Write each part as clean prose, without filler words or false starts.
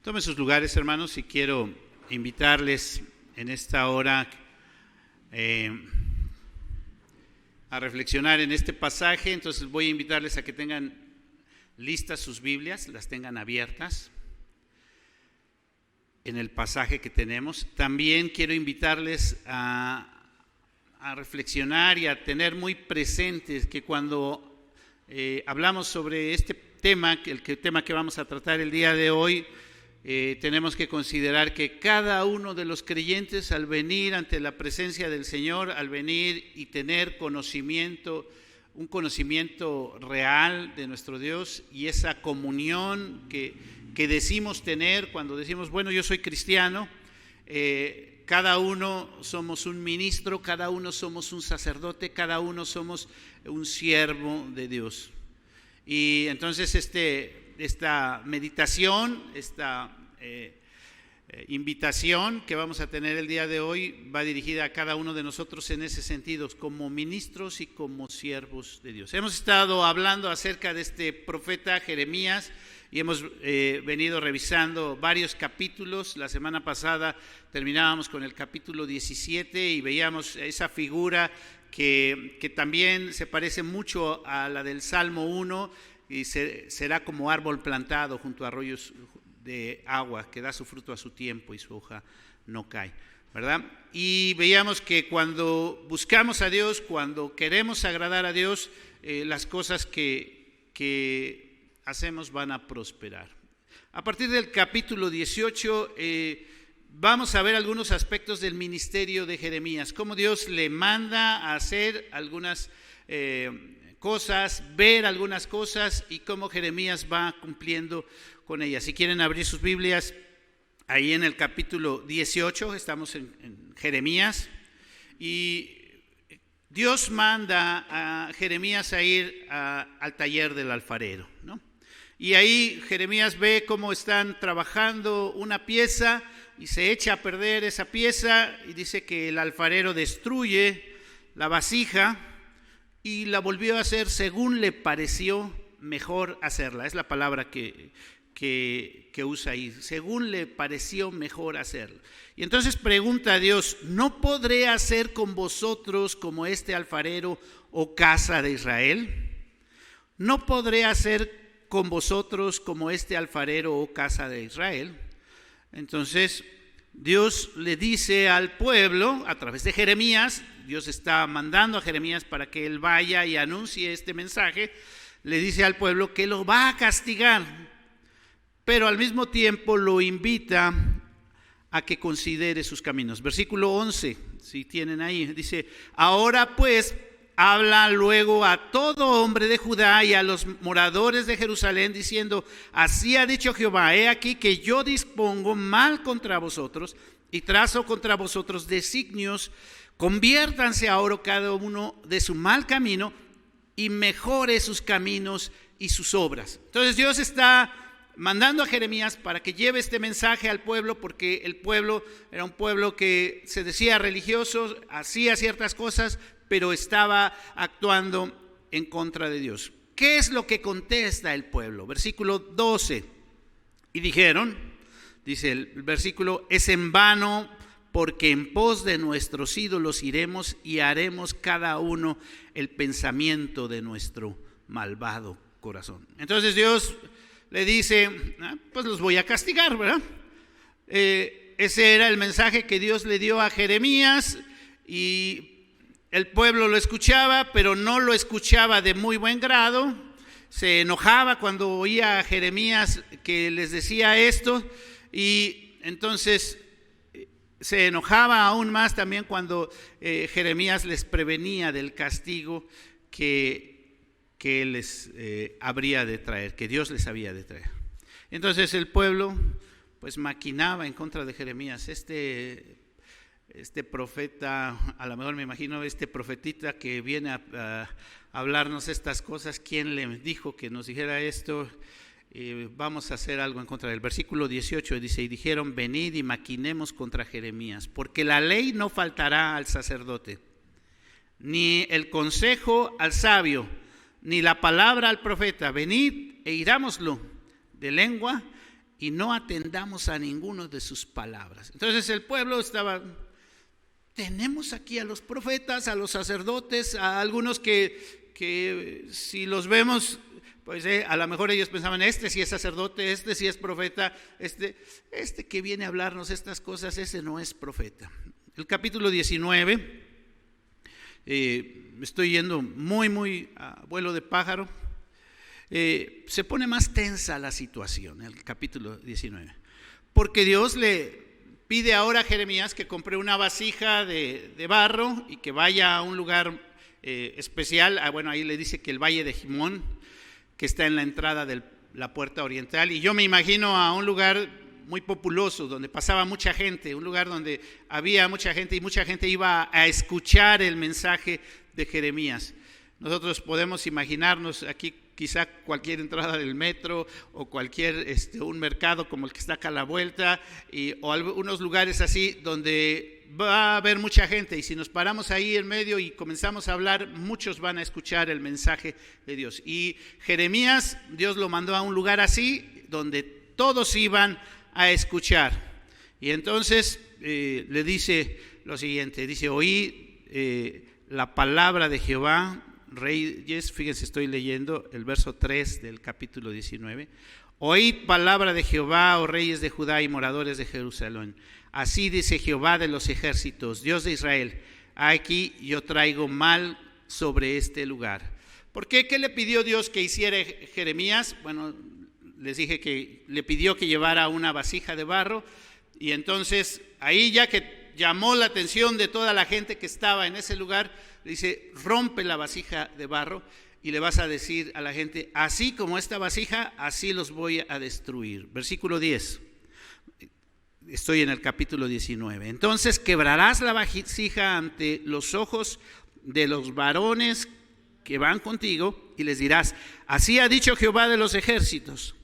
Tomen sus lugares, hermanos, y quiero invitarles en esta hora a reflexionar en este pasaje. Entonces voy a invitarles a que tengan listas sus Biblias, las tengan abiertas en el pasaje que tenemos. También quiero invitarles a reflexionar y a tener muy presentes que cuando hablamos sobre este tema, el tema que vamos a tratar el día de hoy, tenemos que considerar que cada uno de los creyentes, al venir ante la presencia del Señor, al venir y tener conocimiento, un conocimiento real de nuestro Dios y esa comunión que decimos tener cuando decimos, bueno, yo soy cristiano, cada uno somos un ministro, cada uno somos un sacerdote, cada uno somos un siervo de Dios. Y entonces esta meditación, esta invitación que vamos a tener el día de hoy va dirigida a cada uno de nosotros en ese sentido, como ministros y como siervos de Dios. Hemos estado hablando acerca de este profeta Jeremías y hemos venido revisando varios capítulos. La semana pasada terminábamos con el capítulo 17 y veíamos esa figura que también se parece mucho a la del Salmo 1, y será como árbol plantado junto a arroyos de agua, que da su fruto a su tiempo y su hoja no cae, ¿verdad? Y veíamos que cuando buscamos a Dios, cuando queremos agradar a Dios, las cosas que hacemos van a prosperar. A partir del capítulo 18 vamos a ver algunos aspectos del ministerio de Jeremías, cómo Dios le manda a hacer algunas cosas, ver algunas cosas y cómo Jeremías va cumpliendo con ellas. Si quieren abrir sus Biblias, ahí en el capítulo 18, estamos en Jeremías, y Dios manda a Jeremías a ir al taller del alfarero, ¿no? Y ahí Jeremías ve cómo están trabajando una pieza y se echa a perder esa pieza, y dice que el alfarero destruye la vasija y la volvió a hacer según le pareció mejor hacerla. Es la palabra que usa ahí, según le pareció mejor hacerla. Y entonces pregunta a Dios, ¿no podré hacer con vosotros como este alfarero, oh casa de Israel? ¿No podré hacer con vosotros como este alfarero, oh casa de Israel? Entonces Dios le dice al pueblo, a través de Jeremías, Dios está mandando a Jeremías para que él vaya y anuncie este mensaje, le dice al pueblo que lo va a castigar, pero al mismo tiempo lo invita a que considere sus caminos. Versículo 11, si tienen ahí, dice, ahora pues habla luego a todo hombre de Judá y a los moradores de Jerusalén, diciendo, así ha dicho Jehová, he aquí que yo dispongo mal contra vosotros y trazo contra vosotros designios. Conviértanse ahora cada uno de su mal camino y mejore sus caminos y sus obras. Entonces Dios está mandando a Jeremías para que lleve este mensaje al pueblo, porque el pueblo era un pueblo que se decía religioso, hacía ciertas cosas, pero estaba actuando en contra de Dios. ¿Qué es lo que contesta el pueblo? Versículo 12. Y dijeron, dice el versículo, es en vano, porque en pos de nuestros ídolos iremos y haremos cada uno el pensamiento de nuestro malvado corazón. Entonces Dios le dice, pues los voy a castigar, ¿verdad? Ese era el mensaje que Dios le dio a Jeremías, y el pueblo lo escuchaba, pero no lo escuchaba de muy buen grado. Se enojaba cuando oía a Jeremías que les decía esto, y entonces se enojaba aún más también cuando Jeremías les prevenía del castigo que les habría de traer, que Dios les había de traer. Entonces el pueblo pues maquinaba en contra de Jeremías. Este profeta, a lo mejor me imagino, este profetita que viene a hablarnos estas cosas, ¿quién le dijo que nos dijera esto? Vamos a hacer algo en contra del versículo 18, dice, y dijeron, venid y maquinemos contra Jeremías, porque la ley no faltará al sacerdote, ni el consejo al sabio, ni la palabra al profeta. Venid e irámoslo de lengua y no atendamos a ninguno de sus palabras. Entonces el pueblo estaba, tenemos aquí a los profetas, a los sacerdotes, a algunos que si los vemos, pues a lo mejor ellos pensaban, este sí es sacerdote, este sí es profeta, este que viene a hablarnos estas cosas, ese no es profeta. El capítulo 19, estoy yendo muy a vuelo de pájaro, se pone más tensa la situación, el capítulo 19, porque Dios le pide ahora a Jeremías que compre una vasija de barro y que vaya a un lugar especial. Bueno, ahí le dice que el Valle de Gimón, que está en la entrada de la puerta oriental, y yo me imagino a un lugar muy populoso, donde pasaba mucha gente, un lugar donde había mucha gente y mucha gente iba a escuchar el mensaje de Jeremías. Nosotros podemos imaginarnos aquí quizá cualquier entrada del metro o cualquier un mercado como el que está acá a la vuelta, o algunos lugares así donde va a haber mucha gente, y si nos paramos ahí en medio y comenzamos a hablar, muchos van a escuchar el mensaje de Dios. Y Jeremías, Dios lo mandó a un lugar así donde todos iban a escuchar. Y entonces le dice lo siguiente, dice: oí la palabra de Jehová, Reyes, fíjense, estoy leyendo el verso 3 del capítulo 19. Oíd palabra de Jehová, oh reyes de Judá y moradores de Jerusalén. Así dice Jehová de los ejércitos, Dios de Israel: aquí yo traigo mal sobre este lugar. ¿Por qué? ¿Qué le pidió Dios que hiciera Jeremías? Bueno, les dije que le pidió que llevara una vasija de barro, y entonces ahí, ya que llamó la atención de toda la gente que estaba en ese lugar, le dice: rompe la vasija de barro y le vas a decir a la gente, así como esta vasija, así los voy a destruir. Versículo 10, estoy en el capítulo 19. Entonces quebrarás la vasija ante los ojos de los varones que van contigo y les dirás: así ha dicho Jehová de los ejércitos,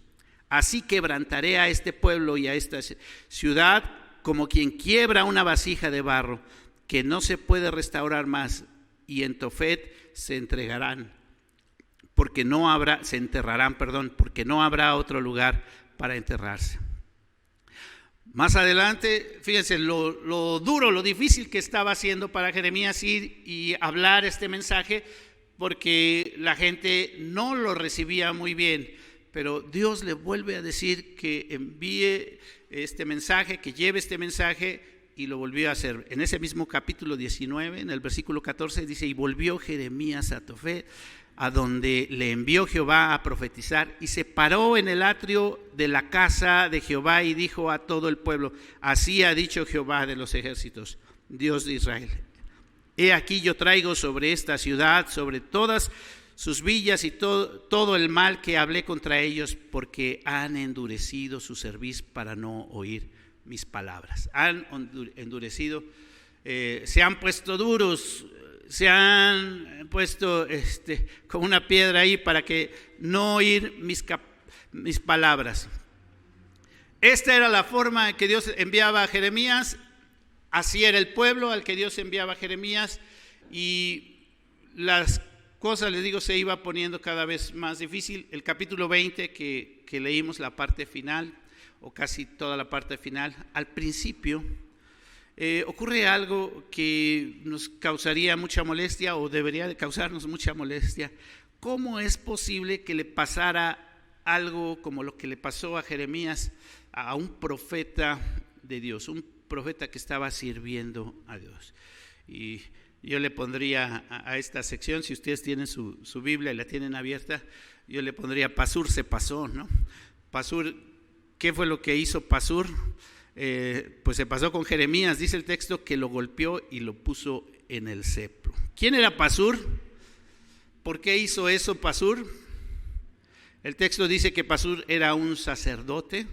así quebrantaré a este pueblo y a esta ciudad como quien quiebra una vasija de barro que no se puede restaurar más, y en Tofet se enterrarán, porque no habrá otro lugar para enterrarse. Más adelante, fíjense lo duro, lo difícil que estaba haciendo para Jeremías ir y hablar este mensaje, porque la gente no lo recibía muy bien. Pero Dios le vuelve a decir que envíe este mensaje, que lleve este mensaje, y lo volvió a hacer. En ese mismo capítulo 19, en el versículo 14, dice: y volvió Jeremías a Tofet, a donde le envió Jehová a profetizar, y se paró en el atrio de la casa de Jehová y dijo a todo el pueblo: así ha dicho Jehová de los ejércitos, Dios de Israel: he aquí yo traigo sobre esta ciudad, sobre todas sus villas y todo el mal que hablé contra ellos, porque han endurecido su cerviz para no oír mis palabras. Han endurecido, se han puesto duros, se han puesto con una piedra ahí para que no oír mis palabras. Esta era la forma en que Dios enviaba a Jeremías, así era el pueblo al que Dios enviaba a Jeremías, y las cosas, les digo, se iba poniendo cada vez más difícil. El capítulo 20 que leímos, la parte final, o casi toda la parte final, al principio ocurre algo que nos causaría mucha molestia, o debería de causarnos mucha molestia. ¿Cómo es posible que le pasara algo como lo que le pasó a Jeremías, a un profeta de Dios, un profeta que estaba sirviendo a Dios? Y yo le pondría a esta sección, si ustedes tienen su Biblia y la tienen abierta, yo le pondría: Pasur se pasó, ¿no? Pasur, ¿qué fue lo que hizo Pasur? Pues se pasó con Jeremías. Dice el texto que lo golpeó y lo puso en el cepo. ¿Quién era Pasur? ¿Por qué hizo eso Pasur? El texto dice que Pasur era un sacerdote.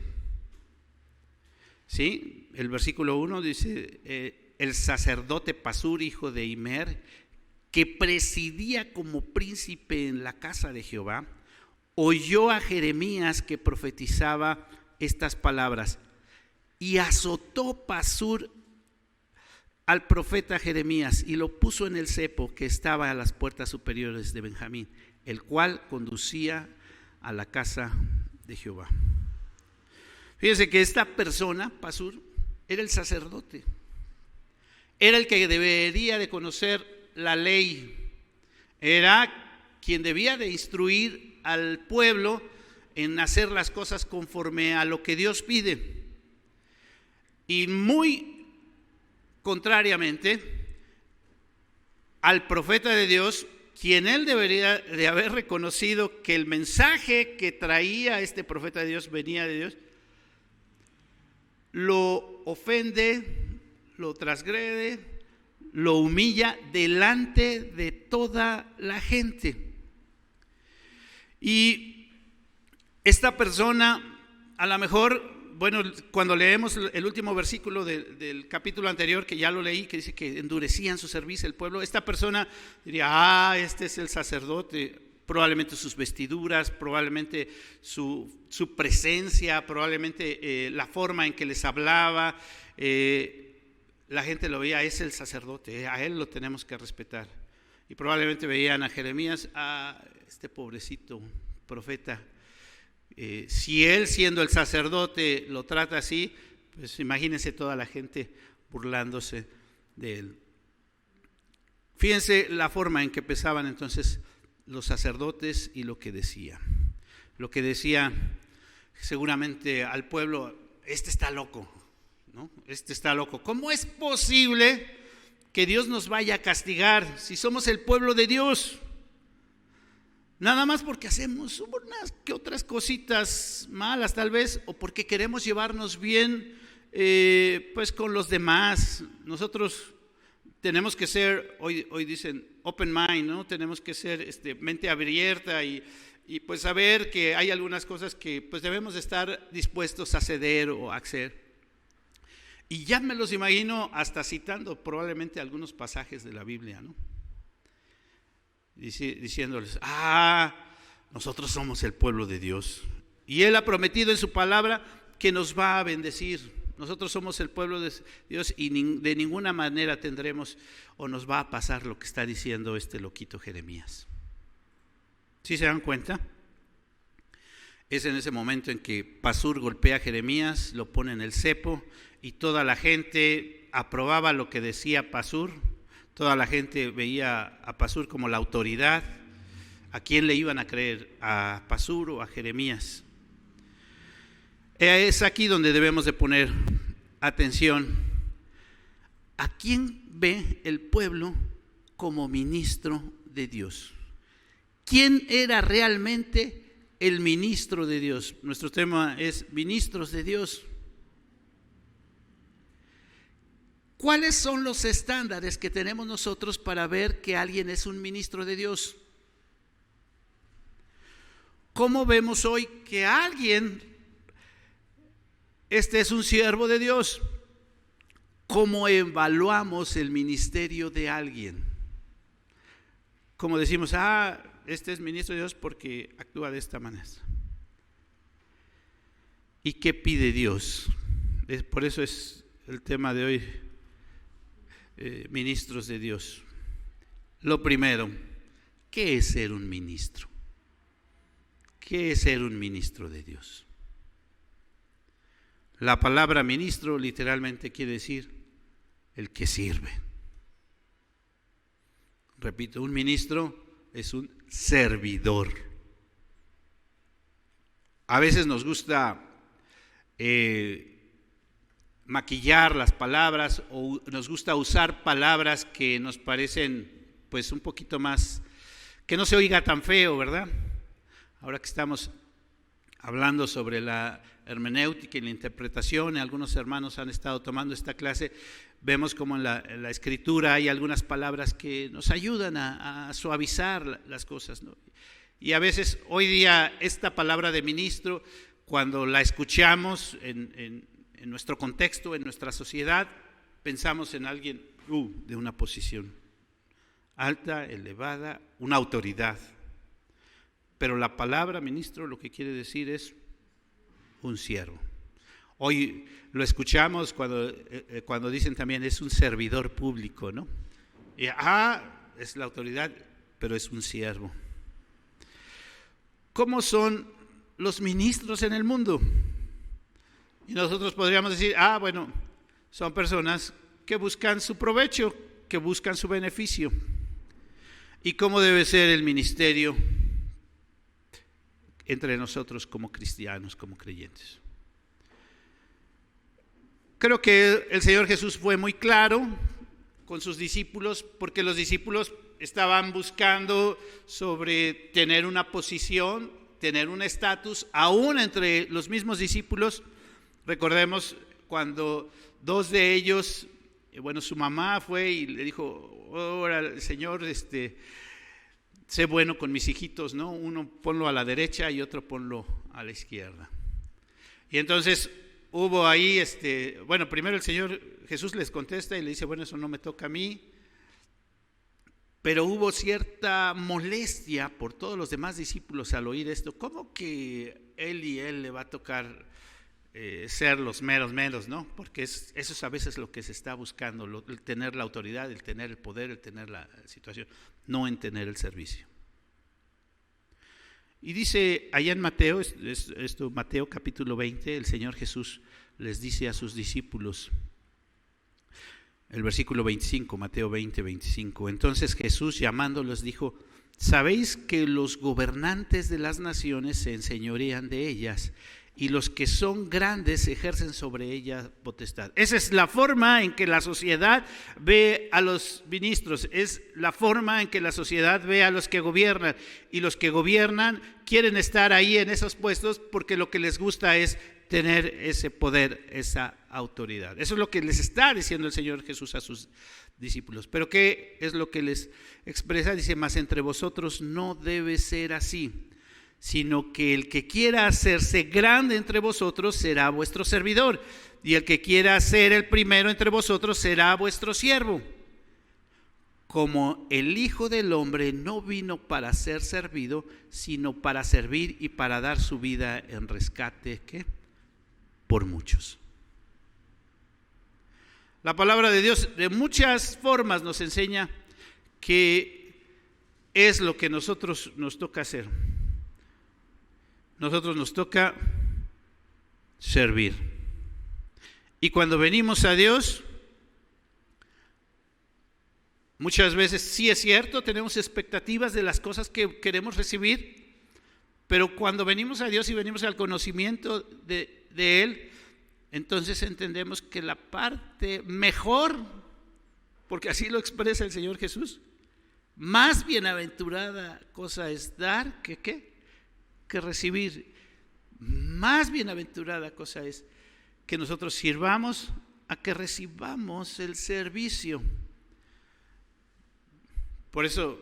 ¿Sí? El versículo 1 dice: el sacerdote Pasur, hijo de Immer, que presidía como príncipe en la casa de Jehová, oyó a Jeremías que profetizaba estas palabras, y azotó Pasur al profeta Jeremías y lo puso en el cepo que estaba a las puertas superiores de Benjamín, el cual conducía a la casa de Jehová. Fíjense que esta persona, Pasur, era el sacerdote. Era el que debería de conocer la ley. Era quien debía de instruir al pueblo en hacer las cosas conforme a lo que Dios pide. Y muy contrariamente al profeta de Dios, quien él debería de haber reconocido que el mensaje que traía este profeta de Dios venía de Dios, lo ofende, lo transgrede, lo humilla delante de toda la gente. Y esta persona, a lo mejor, bueno, cuando leemos el último versículo del capítulo anterior, que ya lo leí, que dice que endurecían su cerviz el pueblo, esta persona diría, este es el sacerdote. Probablemente sus vestiduras, probablemente su presencia, probablemente la forma en que les hablaba, la gente lo veía, es el sacerdote, a él lo tenemos que respetar. Y probablemente veían a Jeremías, este pobrecito profeta, si él siendo el sacerdote lo trata así, pues imagínense toda la gente burlándose de él. Fíjense la forma en que pensaban entonces los sacerdotes y lo que decía. Lo que decía seguramente al pueblo, este está loco, ¿no? Este está loco. ¿Cómo es posible que Dios nos vaya a castigar si somos el pueblo de Dios? Nada más porque hacemos unas que otras cositas malas tal vez, o porque queremos llevarnos bien pues con los demás. Nosotros tenemos que ser, hoy dicen open mind, ¿no? Tenemos que ser mente abierta y pues saber que hay algunas cosas que pues debemos de estar dispuestos a ceder o a hacer. Y ya me los imagino hasta citando probablemente algunos pasajes de la Biblia, ¿no? Diciéndoles, nosotros somos el pueblo de Dios y Él ha prometido en su palabra que nos va a bendecir. Nosotros somos el pueblo de Dios y de ninguna manera tendremos o nos va a pasar lo que está diciendo este loquito Jeremías. ¿Sí se dan cuenta? Es en ese momento en que Pasur golpea a Jeremías, lo pone en el cepo y toda la gente aprobaba lo que decía Pasur. Toda la gente veía a Pasur como la autoridad. ¿A quién le iban a creer? ¿A Pasur o a Jeremías? Es aquí donde debemos de poner atención. ¿A quién ve el pueblo como ministro de Dios? ¿Quién era realmente el ministro de Dios? Nuestro tema es ministros de Dios. ¿Cuáles son los estándares que tenemos nosotros para ver que alguien es un ministro de Dios? ¿Cómo vemos hoy que alguien es un siervo de Dios? ¿Cómo evaluamos el ministerio de alguien? Como decimos, este es ministro de Dios porque actúa de esta manera. ¿Y qué pide Dios? Por eso es el tema de hoy, ministros de Dios. Lo primero, ¿qué es ser un ministro? ¿Qué es ser un ministro de Dios? La palabra ministro literalmente quiere decir el que sirve. Repito, un ministro es un servidor. A veces nos gusta maquillar las palabras o nos gusta usar palabras que nos parecen pues un poquito más, que no se oiga tan feo, ¿verdad? Ahora que estamos hablando sobre la hermenéutica y la interpretación, algunos hermanos han estado tomando esta clase, vemos como en la escritura hay algunas palabras que nos ayudan a suavizar las cosas, ¿no? Y a veces hoy día esta palabra de ministro, cuando la escuchamos en nuestro contexto, en nuestra sociedad, pensamos en alguien de una posición alta, elevada, una autoridad. Pero la palabra ministro lo que quiere decir es un siervo. Hoy lo escuchamos cuando dicen también es un servidor público, ¿no? Y, es la autoridad, pero es un siervo. ¿Cómo son los ministros en el mundo? Y nosotros podríamos decir, bueno, son personas que buscan su provecho, que buscan su beneficio. ¿Y cómo debe ser el ministerio entre nosotros como cristianos, como creyentes? Creo que el Señor Jesús fue muy claro con sus discípulos, porque los discípulos estaban buscando sobre tener una posición, tener un estatus, aún entre los mismos discípulos. Recordemos cuando dos de ellos, su mamá fue y le dijo, ahora Señor, sé bueno con mis hijitos, ¿no? Uno ponlo a la derecha y otro ponlo a la izquierda. Y entonces hubo ahí, primero el Señor Jesús les contesta y le dice, eso no me toca a mí. Pero hubo cierta molestia por todos los demás discípulos al oír esto. ¿Cómo que él le va a tocar ser los meros, ¿no? Porque eso es a veces lo que se está buscando, el tener la autoridad, el tener el poder, el tener la situación, no en tener el servicio. Y dice allá en Mateo, Mateo capítulo 20, el Señor Jesús les dice a sus discípulos, el versículo 25, Mateo 20, 25. Entonces Jesús llamándolos dijo, ¿sabéis que los gobernantes de las naciones se enseñorean de ellas y los que son grandes ejercen sobre ellas potestad? Esa es la forma en que la sociedad ve a los ministros, es la forma en que la sociedad ve a los que gobiernan, y los que gobiernan quieren estar ahí en esos puestos porque lo que les gusta es tener ese poder, esa autoridad. Eso es lo que les está diciendo el Señor Jesús a sus discípulos. Pero ¿qué es lo que les expresa? Dice, mas entre vosotros no debe ser así, sino que el que quiera hacerse grande entre vosotros será vuestro servidor, y el que quiera ser el primero entre vosotros será vuestro siervo. Como el Hijo del Hombre no vino para ser servido, sino para servir y para dar su vida en rescate, ¿qué? Por muchos. La palabra de Dios de muchas formas nos enseña que es lo que nosotros nos toca hacer. Nosotros nos toca servir. Y cuando venimos a Dios, muchas veces sí es cierto, tenemos expectativas de las cosas que queremos recibir, pero cuando venimos a Dios y venimos al conocimiento de Él, entonces entendemos que la parte mejor, porque así lo expresa el Señor Jesús, más bienaventurada cosa es dar que recibir. Más bienaventurada cosa es que nosotros sirvamos a que recibamos el servicio. Por eso,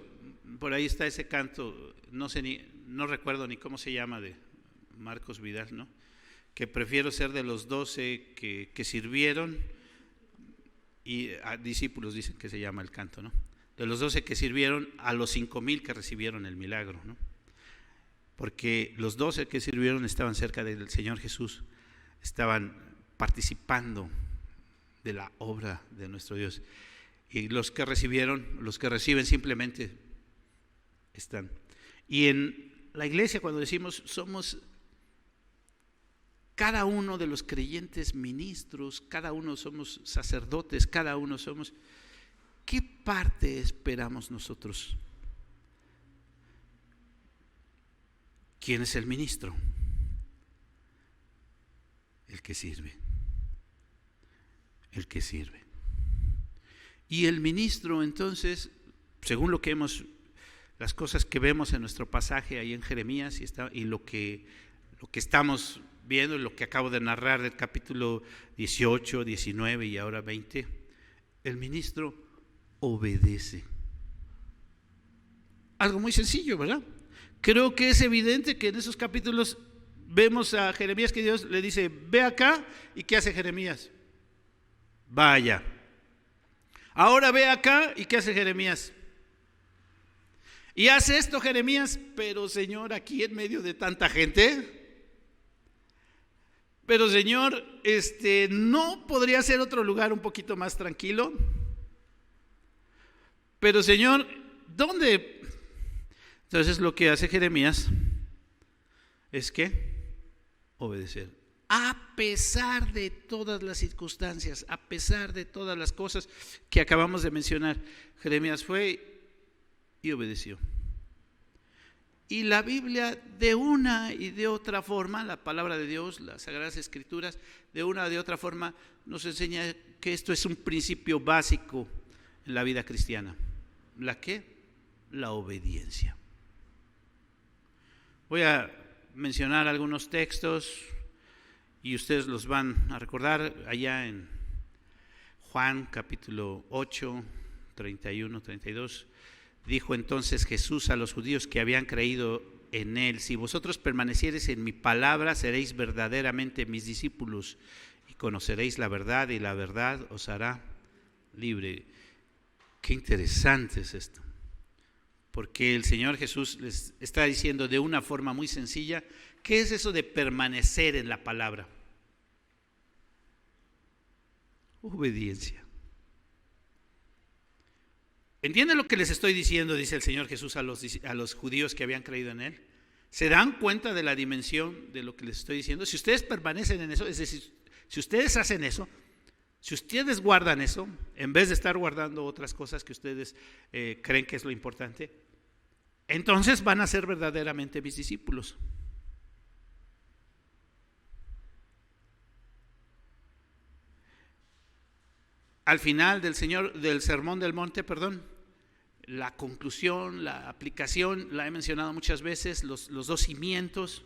por ahí está ese canto, no recuerdo ni cómo se llama, de Marcos Vidal, ¿no? Que prefiero ser de los 12 que sirvieron, y a discípulos dicen que se llama el canto, ¿no? De los 12 que sirvieron a los 5,000 que recibieron el milagro, ¿no? Porque los 12 que sirvieron estaban cerca del Señor Jesús, estaban participando de la obra de nuestro Dios. Y los que reciben simplemente están. Y en la iglesia, cuando decimos somos cada uno de los creyentes ministros, cada uno somos sacerdotes, cada uno somos, ¿qué parte esperamos nosotros? ¿Quién es el ministro? El que sirve. El que sirve. Y el ministro, entonces, según las cosas que vemos en nuestro pasaje ahí en Jeremías y lo que estamos viendo, lo que acabo de narrar del capítulo 18, 19 y ahora 20, el ministro obedece. Algo muy sencillo, ¿verdad? Creo que es evidente que en esos capítulos vemos a Jeremías que Dios le dice, ve acá, ¿y qué hace Jeremías? Vaya. Ahora ve acá, ¿y qué hace Jeremías? Y hace esto Jeremías, pero Señor, aquí en medio de tanta gente, pero Señor, ¿no podría ser otro lugar un poquito más tranquilo? Pero Señor, ¿dónde? Entonces lo que hace Jeremías es que obedecer. a pesar de todas las circunstancias, a pesar de todas las cosas que acabamos de mencionar. Jeremías fue y obedeció. Y la Biblia, de una y de otra forma, la palabra de Dios, las Sagradas Escrituras, de una o de otra forma nos enseña que esto es un principio básico en la vida cristiana. ¿La qué? La obediencia. Voy a mencionar algunos textos y ustedes los van a recordar allá en Juan capítulo 8, 31, 32. Dijo entonces Jesús a los judíos que habían creído en él: si vosotros permaneciereis en mi palabra, seréis verdaderamente mis discípulos y conoceréis la verdad, y la verdad os hará libre. Qué interesante es esto, porque el Señor Jesús les está diciendo de una forma muy sencilla: ¿qué es eso de permanecer en la palabra? Obediencia. ¿Entienden lo que les estoy diciendo? Dice el Señor Jesús a los judíos que habían creído en él. ¿Se dan cuenta de la dimensión de lo que les estoy diciendo? Si ustedes permanecen en eso, es decir, si ustedes hacen eso, si ustedes guardan eso, en vez de estar guardando otras cosas que ustedes creen que es lo importante, entonces van a ser verdaderamente mis discípulos. Al final del Sermón del Monte, la conclusión, la aplicación, la he mencionado muchas veces, los dos cimientos.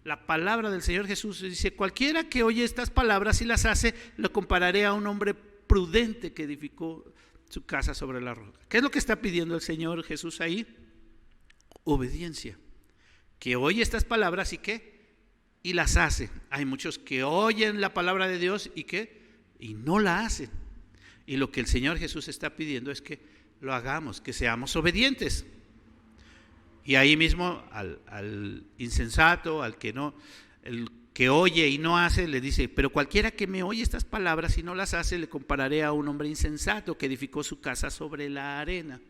La palabra del Señor Jesús dice: cualquiera que oye estas palabras y las hace, lo compararé a un hombre prudente que edificó su casa sobre la roca. ¿Qué es lo que está pidiendo el Señor Jesús ahí? Obediencia. Que oye estas palabras y ¿qué? Y las hace. Hay muchos que oyen la palabra de Dios y ¿qué? Y no la hacen. Y lo que el Señor Jesús está pidiendo es que lo hagamos, que seamos obedientes. Y ahí mismo al insensato, al que no, el que oye y no hace, le dice: pero cualquiera que me oye estas palabras y no las hace, le compararé a un hombre insensato que edificó su casa sobre la arena.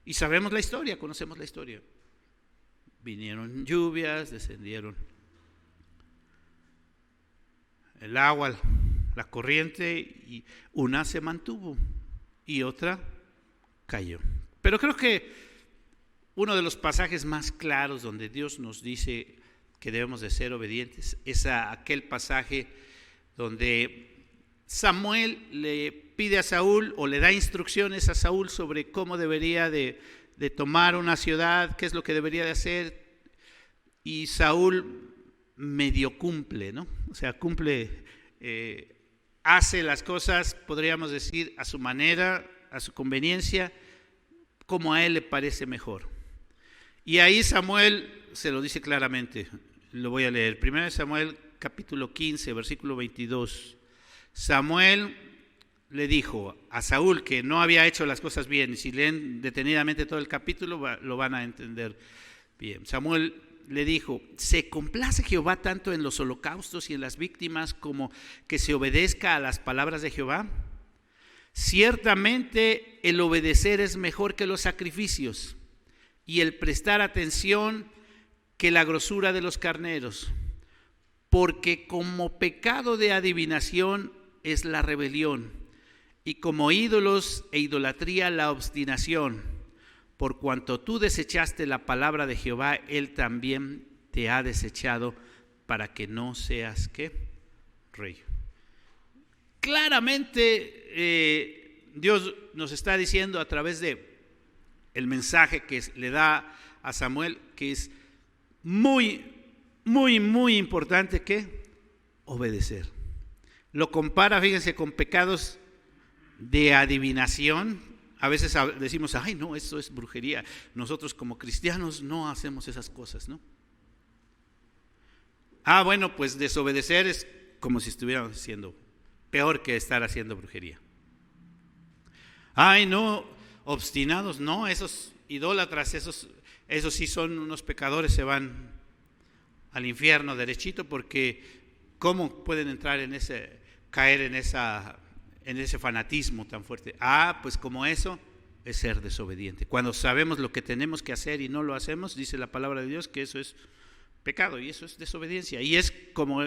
Y sabemos la historia, conocemos la historia. Vinieron lluvias, descendieron el agua, la corriente, y una se mantuvo y otra cayó. Pero creo que uno de los pasajes más claros donde Dios nos dice que debemos de ser obedientes es aquel pasaje donde Samuel le pide a Saúl, o le da instrucciones a Saúl sobre cómo debería de tomar una ciudad, qué es lo que debería de hacer, y Saúl medio cumple, ¿no? O sea, cumple, hace las cosas, podríamos decir, a su manera, a su conveniencia, como a él le parece mejor. Y ahí Samuel se lo dice claramente, lo voy a leer. 1 Samuel capítulo 15, versículo 22. Samuel le dijo a Saúl que no había hecho las cosas bien, y si leen detenidamente todo el capítulo lo van a entender bien. Samuel le dijo: ¿se complace Jehová tanto en los holocaustos y en las víctimas como que se obedezca a las palabras de Jehová? Ciertamente el obedecer es mejor que los sacrificios, y el prestar atención que la grosura de los carneros, porque como pecado de adivinación es la rebelión, y como ídolos e idolatría la obstinación. Por cuanto tú desechaste la palabra de Jehová, él también te ha desechado para que no seas ¿qué? Rey. Claramente Dios nos está diciendo a través de el mensaje que le da a Samuel que es muy, muy, muy importante que obedecer. Lo compara, fíjense, con pecados de adivinación. A veces decimos: ay, no, eso es brujería. Nosotros como cristianos no hacemos esas cosas, ¿no? Bueno, pues desobedecer es como si estuviéramos haciendo, peor que estar haciendo brujería. Ay, no, obstinados, no, esos idólatras, esos sí son unos pecadores, se van al infierno derechito, porque ¿cómo pueden caer en ese fanatismo tan fuerte? Pues como eso es ser desobediente. Cuando sabemos lo que tenemos que hacer y no lo hacemos, dice la palabra de Dios que eso es pecado y eso es desobediencia. Y es como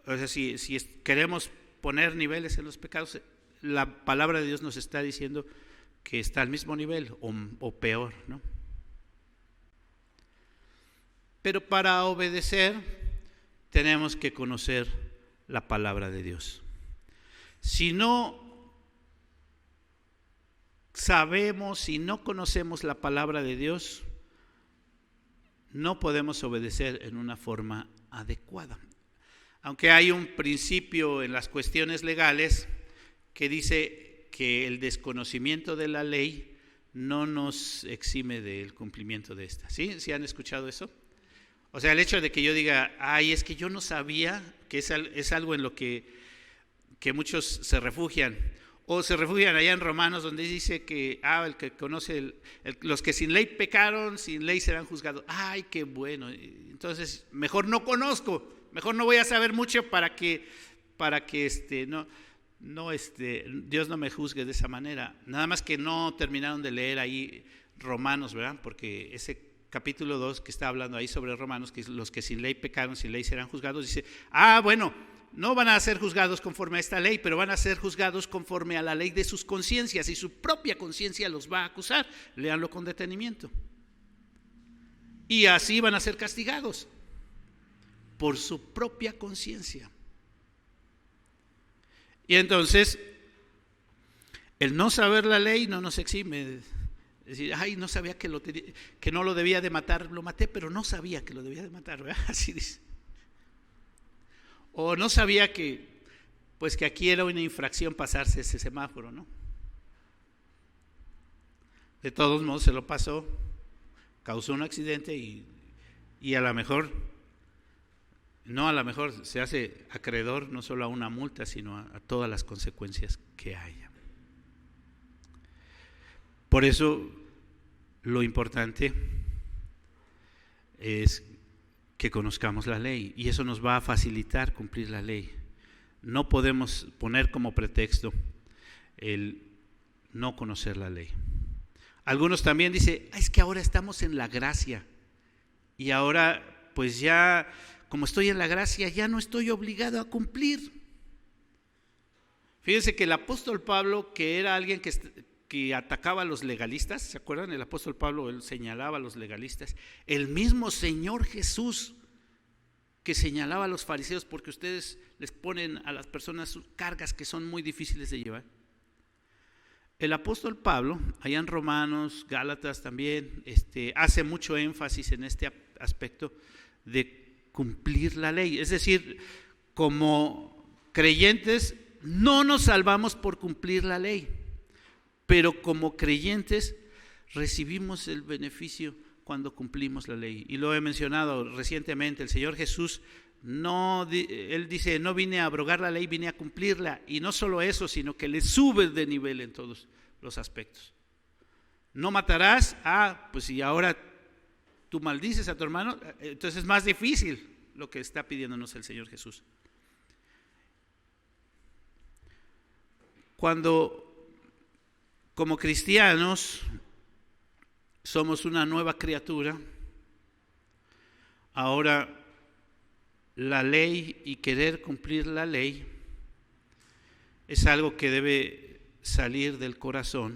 O sea, si queremos poner niveles en los pecados, la palabra de Dios nos está diciendo que está al mismo nivel o peor, ¿no? Pero para obedecer tenemos que conocer la palabra de Dios. Si no sabemos, si no conocemos la palabra de Dios, no podemos obedecer en una forma adecuada. Aunque hay un principio en las cuestiones legales que dice que el desconocimiento de la ley no nos exime del cumplimiento de esta. ¿Sí? ¿Sí han escuchado eso? O sea, el hecho de que yo diga, ay, es que yo no sabía, que es algo en lo que muchos se refugian. O se refugian allá en Romanos, donde dice que el que conoce, los que sin ley pecaron, sin ley serán juzgados. Ay, qué bueno. Entonces, mejor no conozco, mejor no voy a saber mucho para que Dios no me juzgue de esa manera. Nada más que no terminaron de leer ahí Romanos, ¿verdad? Porque ese capítulo 2 que está hablando ahí sobre Romanos, que los que sin ley pecaron, sin ley serán juzgados, dice, bueno, no van a ser juzgados conforme a esta ley, pero van a ser juzgados conforme a la ley de sus conciencias, y su propia conciencia los va a acusar. Léanlo con detenimiento. Y así van a ser castigados por su propia conciencia. Y entonces, el no saber la ley no nos exime. Es decir, no sabía que no lo debía de matar, lo maté, pero no sabía que lo debía de matar, ¿verdad? Así dice. O no sabía que aquí era una infracción pasarse ese semáforo, ¿no? De todos modos se lo pasó, causó un accidente y a lo mejor se hace acreedor no solo a una multa, sino a todas las consecuencias que haya. Por eso lo importante es que conozcamos la ley, y eso nos va a facilitar cumplir la ley. No podemos poner como pretexto el no conocer la ley. Algunos también dicen, es que ahora estamos en la gracia, y ahora pues ya, como estoy en la gracia, ya no estoy obligado a cumplir. Fíjense que el apóstol Pablo, que era alguien que atacaba a los legalistas, ¿se acuerdan? El apóstol Pablo, él señalaba a los legalistas. El mismo Señor Jesús que señalaba a los fariseos, porque ustedes les ponen a las personas cargas que son muy difíciles de llevar. El apóstol Pablo, allá en Romanos, Gálatas también, hace mucho énfasis en este aspecto de cumplir la ley. Es decir, como creyentes no nos salvamos por cumplir la ley, pero como creyentes recibimos el beneficio cuando cumplimos la ley. Y lo he mencionado recientemente, el Señor Jesús, Él dice, no vine a abrogar la ley, vine a cumplirla. Y no solo eso, sino que le sube de nivel en todos los aspectos. No matarás, pues si ahora tú maldices a tu hermano, entonces es más difícil lo que está pidiéndonos el Señor Jesús. Cuando como cristianos somos una nueva criatura, ahora la ley y querer cumplir la ley es algo que debe salir del corazón,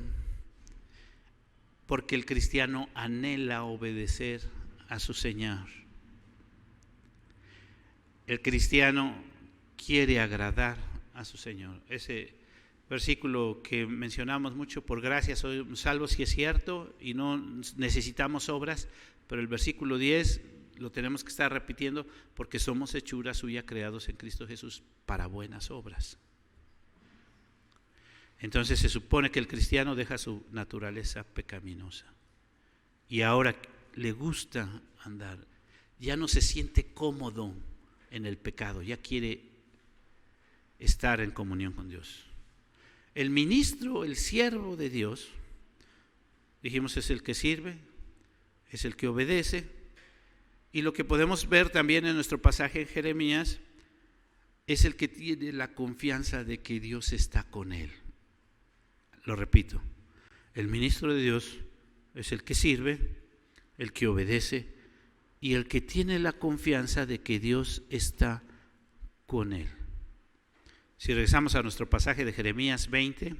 porque el cristiano anhela obedecer a su Señor. El cristiano quiere agradar a su Señor. Ese versículo que mencionamos mucho, por gracia somos salvos, sí es cierto, y no necesitamos obras, pero el versículo 10 lo tenemos que estar repitiendo, porque somos hechura suya, creados en Cristo Jesús para buenas obras. Entonces se supone que el cristiano deja su naturaleza pecaminosa y ahora le gusta andar, ya no se siente cómodo en el pecado, ya quiere estar en comunión con Dios. El ministro, el siervo de Dios, dijimos, es el que sirve, es el que obedece, y lo que podemos ver también en nuestro pasaje en Jeremías es el que tiene la confianza de que Dios está con él. Lo repito, el ministro de Dios es el que sirve, el que obedece y el que tiene la confianza de que Dios está con él. Si regresamos a nuestro pasaje de Jeremías 20,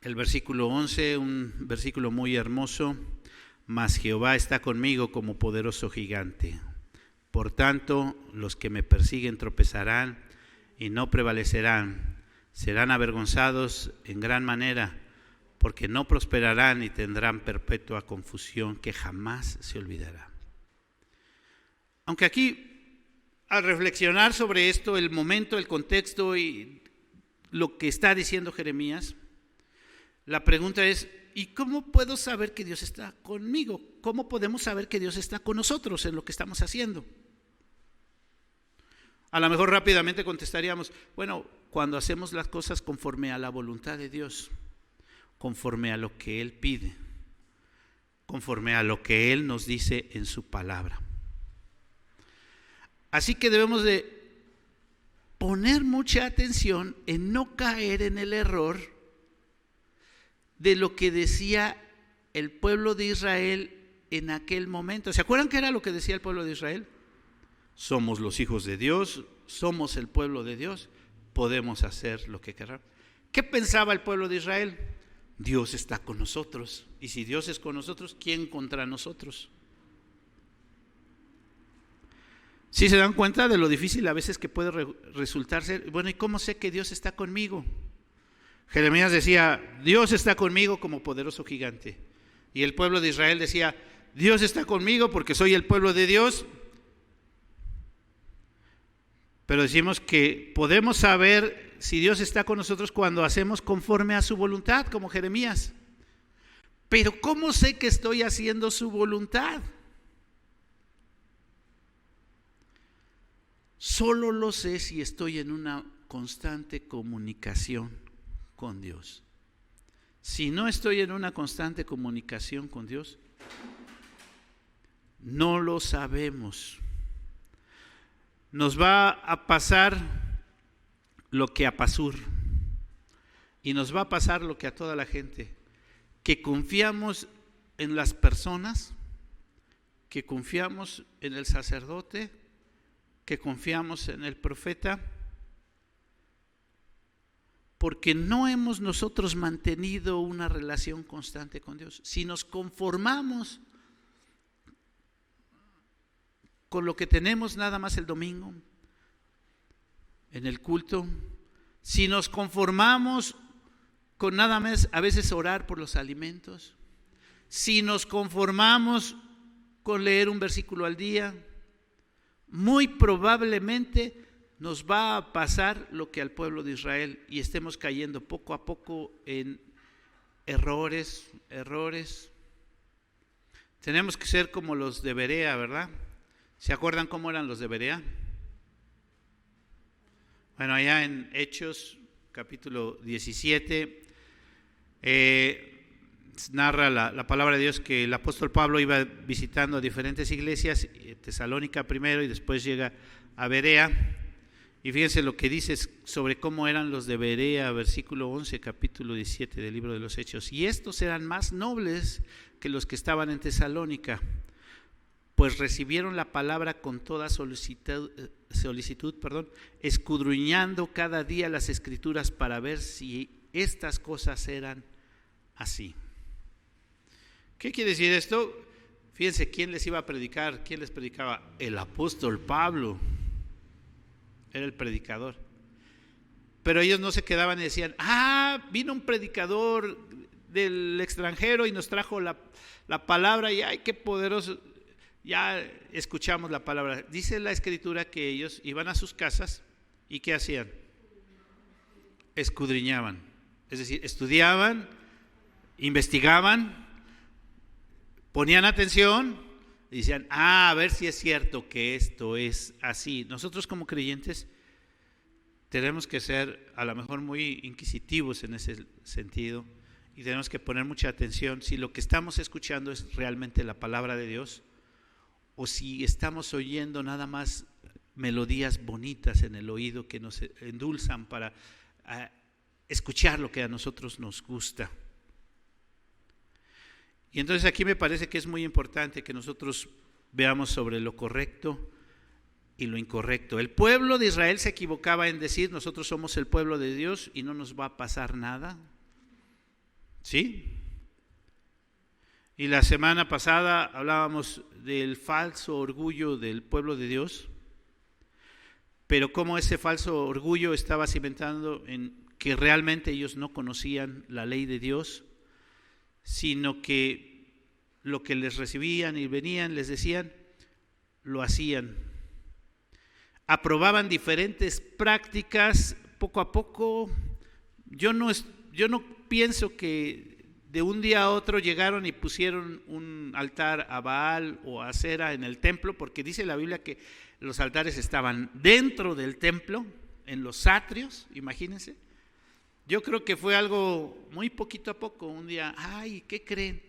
el versículo 11, un versículo muy hermoso: mas Jehová está conmigo como poderoso gigante. Por tanto, los que me persiguen tropezarán y no prevalecerán. Serán avergonzados en gran manera, porque no prosperarán y tendrán perpetua confusión que jamás se olvidará. Aunque aquí, al reflexionar sobre esto, el momento, el contexto y lo que está diciendo Jeremías, la pregunta es: ¿y cómo puedo saber que Dios está conmigo? ¿Cómo podemos saber que Dios está con nosotros en lo que estamos haciendo? A lo mejor rápidamente contestaríamos: bueno, cuando hacemos las cosas conforme a la voluntad de Dios, conforme a lo que Él pide, conforme a lo que Él nos dice en su palabra. Así que debemos de poner mucha atención en no caer en el error de lo que decía el pueblo de Israel en aquel momento. ¿Se acuerdan qué era lo que decía el pueblo de Israel? Somos los hijos de Dios, somos el pueblo de Dios, podemos hacer lo que queramos. ¿Qué pensaba el pueblo de Israel? Dios está con nosotros, y si Dios es con nosotros, ¿quién contra nosotros? ¿Sí se dan cuenta de lo difícil a veces que puede resultar ser? Bueno, ¿y cómo sé que Dios está conmigo? Jeremías decía: Dios está conmigo como poderoso gigante. Y el pueblo de Israel decía: Dios está conmigo porque soy el pueblo de Dios. Pero decimos que podemos saber si Dios está con nosotros cuando hacemos conforme a su voluntad, como Jeremías. Pero ¿cómo sé que estoy haciendo su voluntad? Solo lo sé si estoy en una constante comunicación con Dios. Si no estoy en una constante comunicación con Dios, no lo sabemos. Nos va a pasar lo que a Pasur, y nos va a pasar lo que a toda la gente, que confiamos en las personas, que confiamos en el sacerdote, que confiamos en el profeta, porque no hemos nosotros mantenido una relación constante con Dios. Si nos conformamos con lo que tenemos nada más el domingo, en el culto, si nos conformamos con nada más a veces orar por los alimentos, si nos conformamos con leer un versículo al día, muy probablemente nos va a pasar lo que al pueblo de Israel, y estemos cayendo poco a poco en errores. Tenemos que ser como los de Berea, ¿verdad? ¿Se acuerdan cómo eran los de Berea? Bueno, allá en Hechos, capítulo 17, narra la palabra de Dios que el apóstol Pablo iba visitando diferentes iglesias, Tesalónica primero y después llega a Berea. Y fíjense lo que dice sobre cómo eran los de Berea, versículo 11, capítulo 17 del libro de los Hechos. Y estos eran más nobles que los que estaban en Tesalónica, pues recibieron la palabra con toda solicitud, escudriñando cada día las escrituras para ver si estas cosas eran así. ¿Qué quiere decir esto? Fíjense quién les iba a predicar, quién les predicaba. El apóstol Pablo era el predicador. Pero ellos no se quedaban y decían: vino un predicador del extranjero y nos trajo la palabra, y ¡ay, qué poderoso! Ya escuchamos la palabra. Dice la escritura que ellos iban a sus casas y ¿qué hacían? Escudriñaban, es decir, estudiaban, investigaban, ponían atención y decían: a ver si es cierto que esto es así. Nosotros como creyentes tenemos que ser a lo mejor muy inquisitivos en ese sentido, y tenemos que poner mucha atención si lo que estamos escuchando es realmente la palabra de Dios, o si estamos oyendo nada más melodías bonitas en el oído que nos endulzan para escuchar lo que a nosotros nos gusta. Y entonces aquí me parece que es muy importante que nosotros veamos sobre lo correcto y lo incorrecto. El pueblo de Israel se equivocaba en decir: nosotros somos el pueblo de Dios y no nos va a pasar nada. ¿Sí? Y la semana pasada hablábamos del falso orgullo del pueblo de Dios, pero cómo ese falso orgullo estaba cimentando en que realmente ellos no conocían la ley de Dios, sino que lo que les recibían y venían, les decían, lo hacían. Aprobaban diferentes prácticas poco a poco. Yo no pienso que de un día a otro llegaron y pusieron un altar a Baal o a Acera en el templo, porque dice la Biblia que los altares estaban dentro del templo, en los atrios, imagínense. Yo creo que fue algo muy poquito a poco. Un día, ay, ¿qué creen?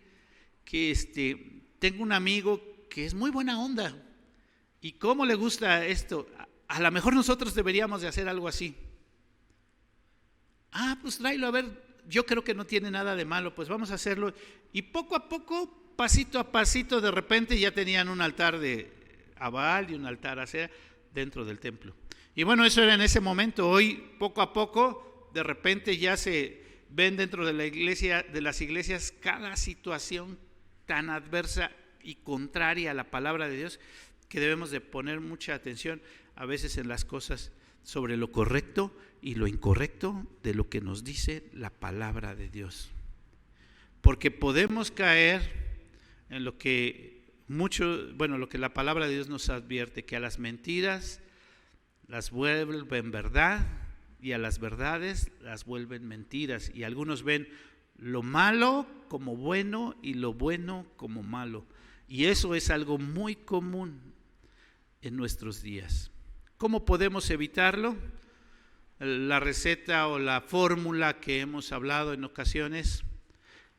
Que tengo un amigo que es muy buena onda. ¿Y cómo le gusta esto? A lo mejor nosotros deberíamos de hacer algo así. Ah, pues tráelo, a ver, yo creo que no tiene nada de malo, pues vamos a hacerlo. Y poco a poco, pasito a pasito, de repente ya tenían un altar a Baal y un altar a Acera dentro del templo. Y bueno, eso era en ese momento. Hoy, poco a poco, de repente ya se ven dentro de la iglesia, de las iglesias, cada situación tan adversa y contraria a la palabra de Dios, que debemos de poner mucha atención a veces en las cosas sobre lo correcto y lo incorrecto de lo que nos dice la palabra de Dios. Porque podemos caer en lo que lo que la palabra de Dios nos advierte, que a las mentiras las vuelven verdad y a las verdades las vuelven mentiras. Y algunos ven lo malo como bueno y lo bueno como malo. Y eso es algo muy común en nuestros días. ¿Cómo podemos evitarlo? La receta o la fórmula que hemos hablado en ocasiones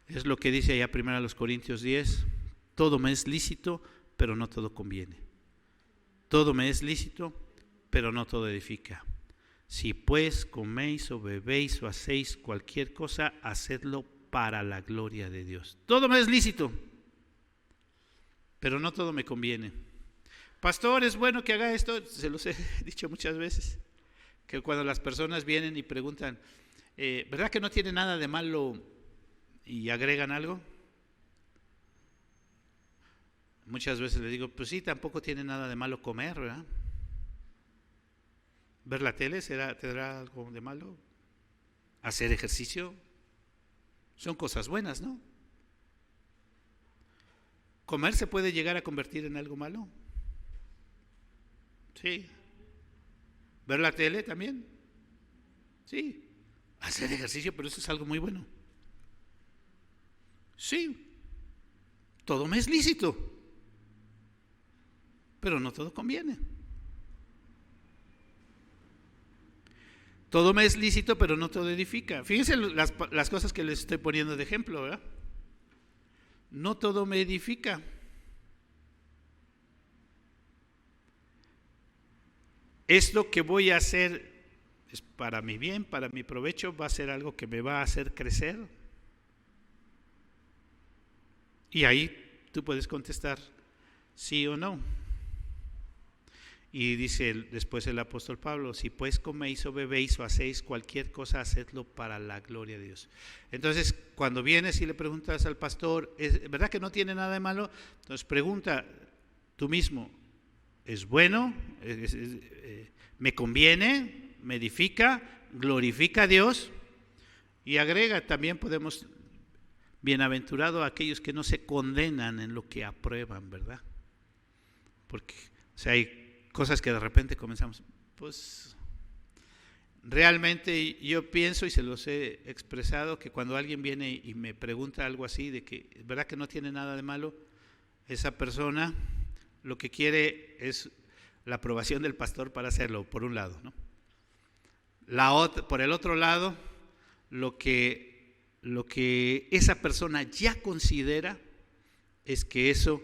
es lo que dice allá 1 Corintios 10: todo me es lícito, pero no todo conviene. Todo me es lícito, pero no todo edifica. Si pues coméis o bebéis o hacéis cualquier cosa, hacedlo para la gloria de Dios. Todo me es lícito, pero no todo me conviene. Pastor, es bueno que haga esto. Se los he dicho muchas veces, que cuando las personas vienen y preguntan, ¿verdad que no tiene nada de malo? Y agregan algo. Muchas veces les digo, pues sí, tampoco tiene nada de malo comer, ¿verdad? ¿Ver la tele tendrá algo de malo? ¿Hacer ejercicio? Son cosas buenas, ¿no? ¿Comer se puede llegar a convertir en algo malo? Sí. ¿Ver la tele también? Sí. ¿Hacer ejercicio? Pero eso es algo muy bueno. Sí. Todo me es lícito, pero no todo conviene. Todo me es lícito, pero no todo edifica. Fíjense las cosas que les estoy poniendo de ejemplo, ¿verdad? No todo me edifica. Esto que voy a hacer es para mi bien, para mi provecho, va a ser algo que me va a hacer crecer. Y ahí tú puedes contestar sí o no. Y dice después el apóstol Pablo: si pues coméis o bebéis o hacéis cualquier cosa, hacedlo para la gloria de Dios. Entonces, cuando vienes y le preguntas al pastor, ¿es verdad que no tiene nada de malo? Entonces pregunta tú mismo, ¿es bueno? ¿Me conviene? ¿Me edifica? ¿Glorifica a Dios? Y agrega, también podemos, bienaventurado a aquellos que no se condenan en lo que aprueban, ¿verdad? Porque hay cosas que de repente comenzamos, pues realmente yo pienso, y se los he expresado, que cuando alguien viene y me pregunta algo así, de que es verdad que no tiene nada de malo, esa persona lo que quiere es la aprobación del pastor para hacerlo, por un lado, ¿no? Por el otro lado, lo que esa persona ya considera es que eso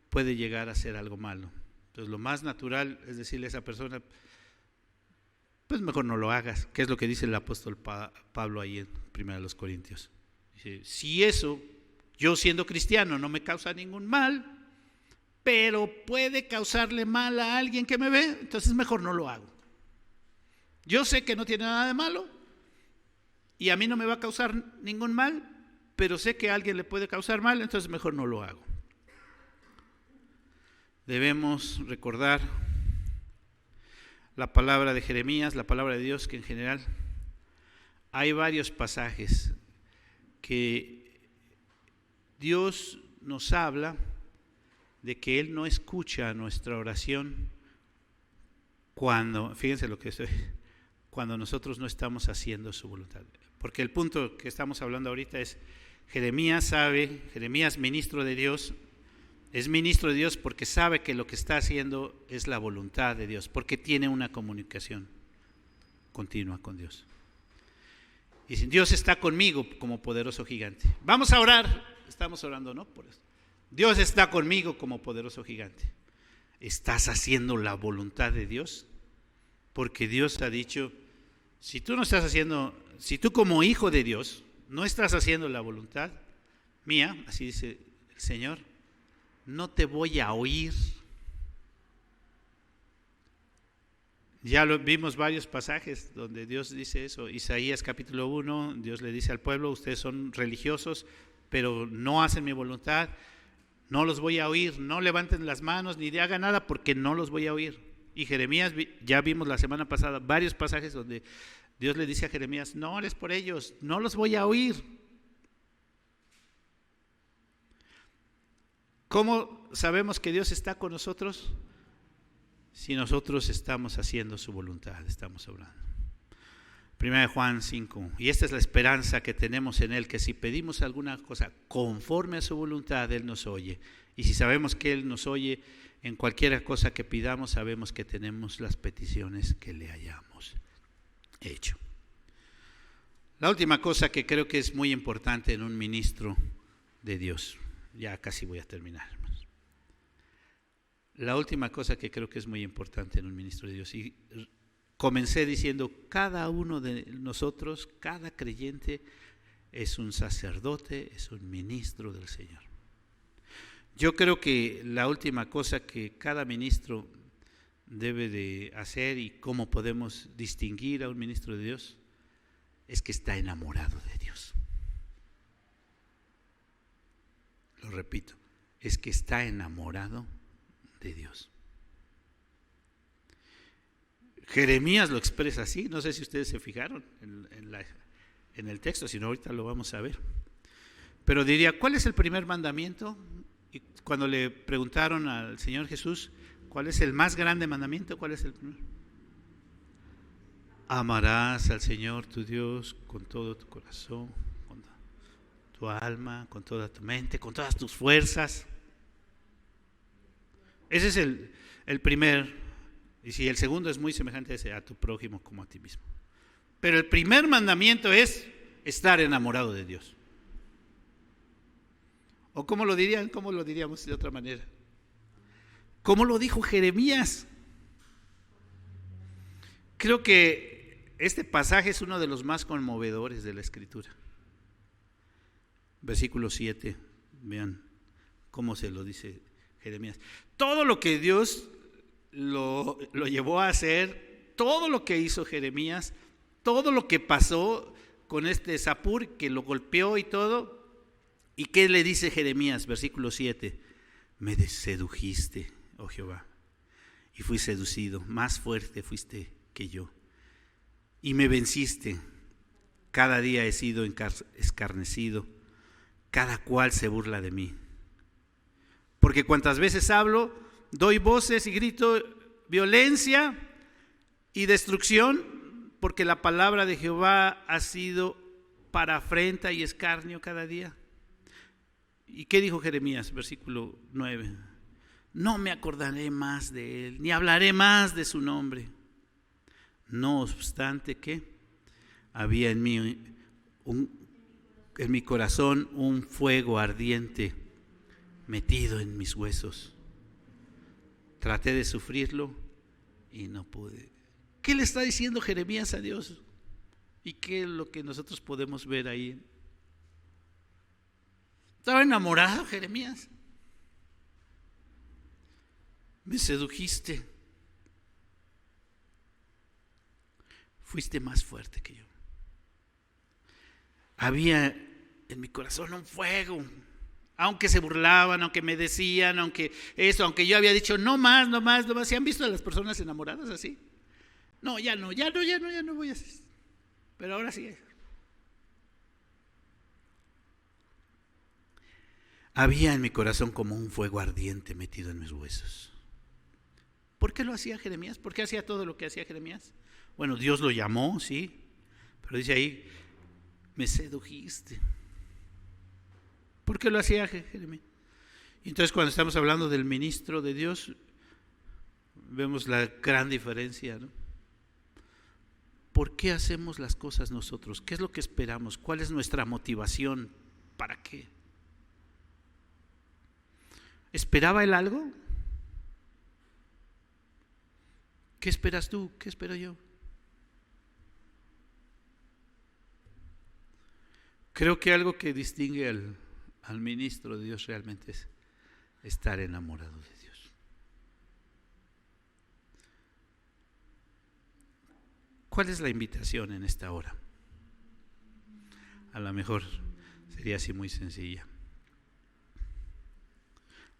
puede llegar a ser algo malo. Entonces lo más natural es decirle a esa persona, pues mejor no lo hagas, que es lo que dice el apóstol Pablo ahí en 1 Corintios. Dice, si eso, yo siendo cristiano, no me causa ningún mal, pero puede causarle mal a alguien que me ve, entonces mejor no lo hago. Yo sé que no tiene nada de malo y a mí no me va a causar ningún mal, pero sé que a alguien le puede causar mal, entonces mejor no lo hago. Debemos recordar la palabra de Jeremías, la palabra de Dios, que en general hay varios pasajes que Dios nos habla de que Él no escucha nuestra oración cuando, fíjense lo que estoy, cuando nosotros no estamos haciendo su voluntad. Porque el punto que estamos hablando ahorita es, Jeremías sabe, Jeremías, ministro de Dios, es ministro de Dios porque sabe que lo que está haciendo es la voluntad de Dios, porque tiene una comunicación continua con Dios. Y si Dios está conmigo como poderoso gigante. Vamos a orar, estamos orando, ¿no? Por eso. Dios está conmigo como poderoso gigante. ¿Estás haciendo la voluntad de Dios? Porque Dios ha dicho, si tú no estás haciendo, si tú como hijo de Dios no estás haciendo la voluntad mía, así dice el Señor, no te voy a oír. Ya lo vimos varios pasajes donde Dios dice eso. Isaías capítulo 1, Dios le dice al pueblo, ustedes son religiosos, pero no hacen mi voluntad, no los voy a oír, no levanten las manos ni hagan nada porque no los voy a oír. Y Jeremías, ya vimos la semana pasada varios pasajes donde Dios le dice a Jeremías, no ores por ellos, no los voy a oír. ¿Cómo sabemos que Dios está con nosotros? Si nosotros estamos haciendo su voluntad, estamos hablando. 1 Juan 5, y esta es la esperanza que tenemos en Él, que si pedimos alguna cosa conforme a su voluntad, Él nos oye. Y si sabemos que Él nos oye, en cualquier cosa que pidamos, sabemos que tenemos las peticiones que le hayamos hecho. La última cosa que creo que es muy importante en un ministro de Dios, ya casi voy a terminar. La última cosa que creo que es muy importante en un ministro de Dios, y comencé diciendo, cada uno de nosotros, cada creyente es un sacerdote, es un ministro del Señor. Yo creo que la última cosa que cada ministro debe de hacer y cómo podemos distinguir a un ministro de Dios es que está enamorado de Dios. Lo repito, es que está enamorado de Dios. Jeremías lo expresa así, no sé si ustedes se fijaron en el texto, si no ahorita lo vamos a ver. Pero diría, ¿cuál es el primer mandamiento? Y cuando le preguntaron al Señor Jesús, ¿cuál es el más grande mandamiento? ¿Cuál es el primero? Amarás al Señor tu Dios con todo tu corazón, con tu alma, con toda tu mente, con todas tus fuerzas. Ese es el primer, y si el segundo es muy semejante a ese, a tu prójimo como a ti mismo. Pero el primer mandamiento es estar enamorado de Dios. ¿O cómo lo dirían? ¿Cómo lo diríamos de otra manera? ¿Cómo lo dijo Jeremías? Creo que este pasaje es uno de los más conmovedores de la Escritura. Versículo 7, vean cómo se lo dice Jeremías. Todo lo que Dios lo llevó a hacer, todo lo que hizo Jeremías, todo lo que pasó con este Sapur que lo golpeó y todo. ¿Y qué le dice Jeremías? Versículo 7. Me sedujiste, oh Jehová, y fui seducido, más fuerte fuiste que yo, y me venciste. Cada día he sido escarnecido, cada cual se burla de mí. Porque cuantas veces hablo, doy voces y grito violencia y destrucción, porque la palabra de Jehová ha sido para afrenta y escarnio cada día. ¿Y qué dijo Jeremías? Versículo 9. No me acordaré más de él, ni hablaré más de su nombre. No obstante que había en mi corazón un fuego ardiente metido en mis huesos. Traté de sufrirlo y no pude. ¿Qué le está diciendo Jeremías a Dios? ¿Y qué es lo que nosotros podemos ver ahí? ¿Estaba enamorado Jeremías? Me sedujiste. Fuiste más fuerte que yo. Había en mi corazón un fuego. Aunque se burlaban, aunque me decían, aunque yo había dicho no más. ¿Se han visto a las personas enamoradas así? No, ya no voy a hacer. Pero ahora sí. Había en mi corazón como un fuego ardiente metido en mis huesos. ¿Por qué lo hacía Jeremías? ¿Por qué hacía todo lo que hacía Jeremías? Bueno, Dios lo llamó, sí, pero dice ahí, me sedujiste. ¿Por qué lo hacía Jeremías? Y entonces cuando estamos hablando del ministro de Dios, vemos la gran diferencia, ¿no? ¿Por qué hacemos las cosas nosotros? ¿Qué es lo que esperamos? ¿Cuál es nuestra motivación? ¿Para qué? ¿Esperaba él algo? ¿Qué esperas tú? ¿Qué espero yo? Creo que algo que distingue al ministro de Dios realmente es estar enamorado de Dios. ¿Cuál es la invitación en esta hora? A lo mejor sería así muy sencilla.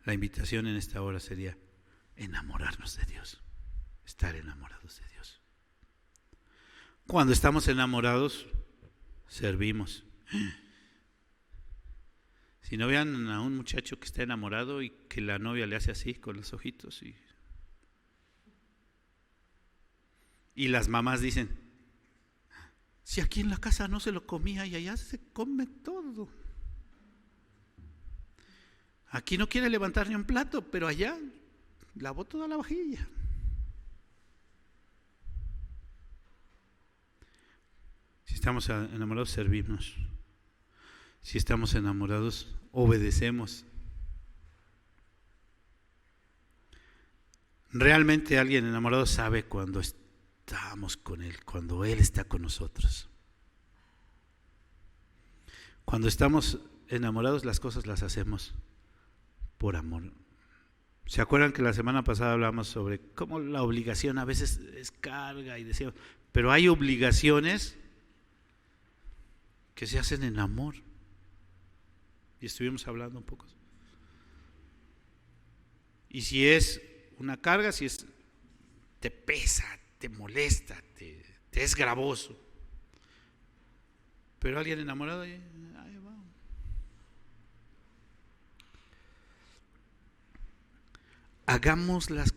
La invitación en esta hora sería enamorarnos de Dios, estar enamorados de Dios. Cuando estamos enamorados, servimos. Si no vean a un muchacho que está enamorado y que la novia le hace así con los ojitos y las mamás dicen, si aquí en la casa no se lo comía y allá se come todo. Aquí no quiere levantar ni un plato, pero allá lavó toda la vajilla. Si estamos enamorados, servimos. Si estamos enamorados, obedecemos. Realmente alguien enamorado sabe cuando estamos con Él, cuando Él está con nosotros. Cuando estamos enamorados, las cosas las hacemos por amor. ¿Se acuerdan que la semana pasada hablamos sobre cómo la obligación a veces es carga y decíamos, pero hay obligaciones que se hacen en amor? Y estuvimos hablando un poco. Y si es una carga, si te pesa, te molesta, te es gravoso. Pero alguien enamorado, ahí va. Hagamos las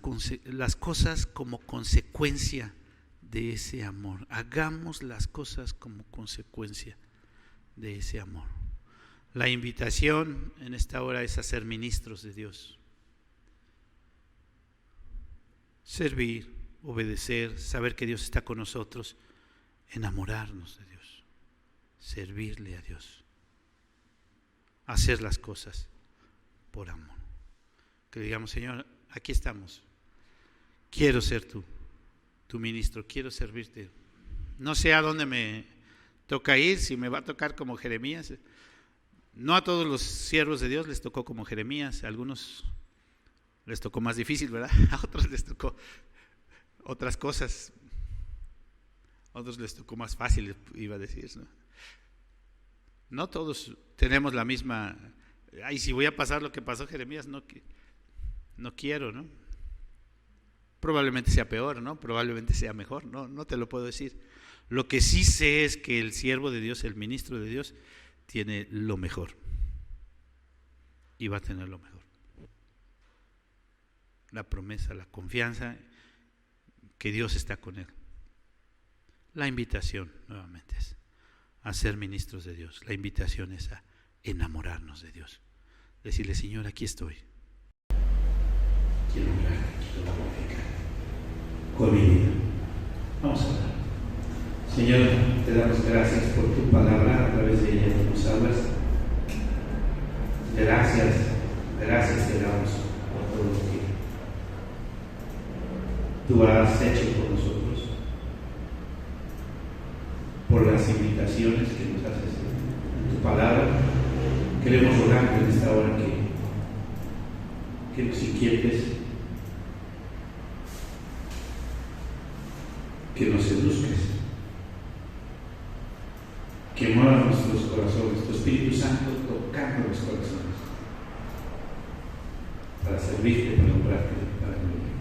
cosas como consecuencia de ese amor. Hagamos las cosas como consecuencia de ese amor. La invitación en esta hora es a ser ministros de Dios. Servir, obedecer, saber que Dios está con nosotros, enamorarnos de Dios, servirle a Dios, hacer las cosas por amor. Que le digamos, Señor, aquí estamos. Quiero ser tu ministro, quiero servirte. No sé a dónde me toca ir, si me va a tocar como Jeremías. No a todos los siervos de Dios les tocó como Jeremías, a algunos les tocó más difícil, ¿verdad? A otros les tocó otras cosas, a otros les tocó más fácil, iba a decir, ¿no? No todos tenemos la misma, ay, si voy a pasar lo que pasó Jeremías, no quiero, ¿no? Probablemente sea peor, ¿no? Probablemente sea mejor, no te lo puedo decir. Lo que sí sé es que el siervo de Dios, el ministro de Dios, tiene lo mejor y va a tener lo mejor. La promesa, la confianza que Dios está con él. La invitación nuevamente es a ser ministros de Dios. La invitación es a enamorarnos de Dios. Decirle, Señor, aquí estoy. Quiero orar, quiero glorificar con mi vida. Vamos a orar. Señor, te damos gracias por tu palabra, a través de ella tú nos hablas. Gracias te damos por todo lo que tú has hecho por nosotros, por las invitaciones que nos haces en tu palabra. Queremos orar en esta hora que nos inquietes, que nos seduzcas, que mueva nuestros corazones, tu Espíritu Santo tocando los corazones, para servirte, para honrarte, para glorificarte.